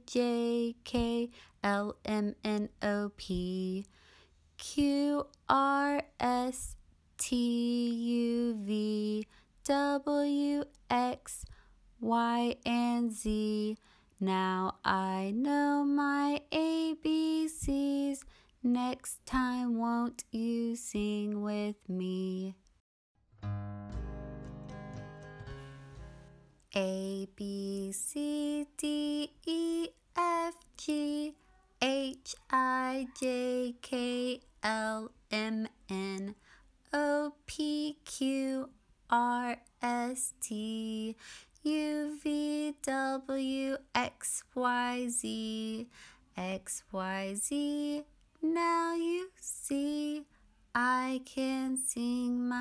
J, K, L, M, N, O, P, Q, R, S, T, U, V, W, X, Y, and Z. Now I know my ABCs. Next time, won't you sing with me? A, B, C, D, E, F, G, H, I, J, K, L, M, N, O, P, Q, R, S, T, U, V, W, X, Y, Z, X, Y, Z. Now you see I can sing my